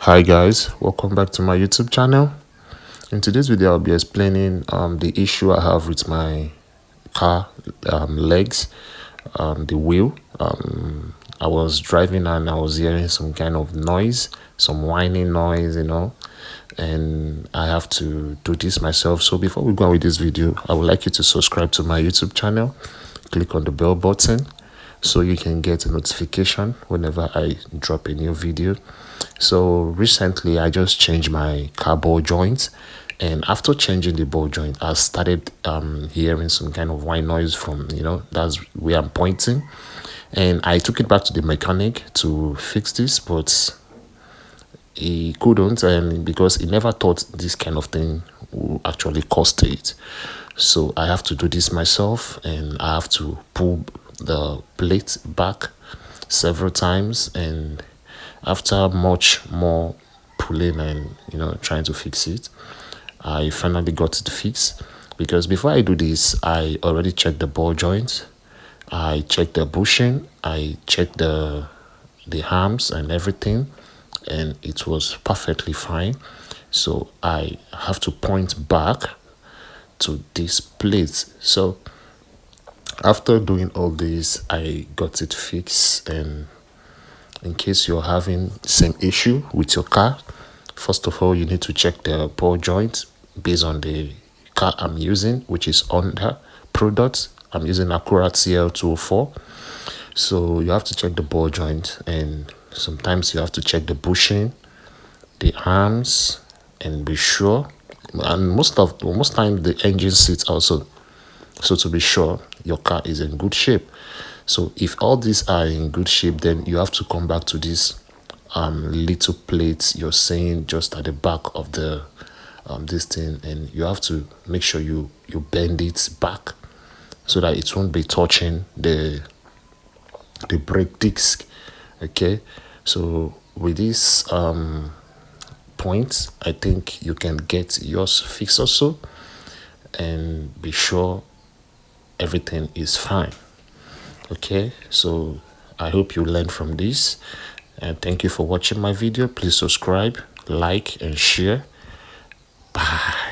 Hi guys, welcome back to my YouTube channel. In today's video I'll be explaining the issue I have with my car legs, the wheel. I was driving and I was hearing some kind of noise, some whining noise, and I have to do this myself. So before we go on with this video, I would like you to subscribe to my YouTube channel, click on the bell button so you can get a notification whenever I drop a new video. So recently I just changed my car ball joint, and after changing the ball joint I started hearing some kind of whine noise from, that's where I'm pointing, and I took it back to the mechanic to fix this, but he couldn't, and because he never thought this kind of thing would actually cost it. So I have to do this myself, and I have to pull the plate back several times, and after much more pulling and trying to fix it, I finally got it fixed. Because before I do this, I already checked the ball joint, I checked the bushing, I checked the arms and everything, and it was perfectly fine. So I have to point back to this plate. So after doing all this, I got it fixed. And in case you're having the same issue with your car, first of all you need to check the ball joint based on the car I'm using, which is Honda product. I'm using Acura TL204. So you have to check the ball joint, and sometimes you have to check the bushing, the arms, and be sure. And most time the engine seats also, so to be sure your car is in good shape. So if all these are in good shape, then you have to come back to this little plate you're saying just at the back of the this thing, and you have to make sure you bend it back so that it won't be touching the brake disc. Okay, so with this point, I think you can get yours fixed also, and be sure everything is fine. Okay, so I hope you learned from this, and thank you for watching my video. Please subscribe, like, and share. Bye.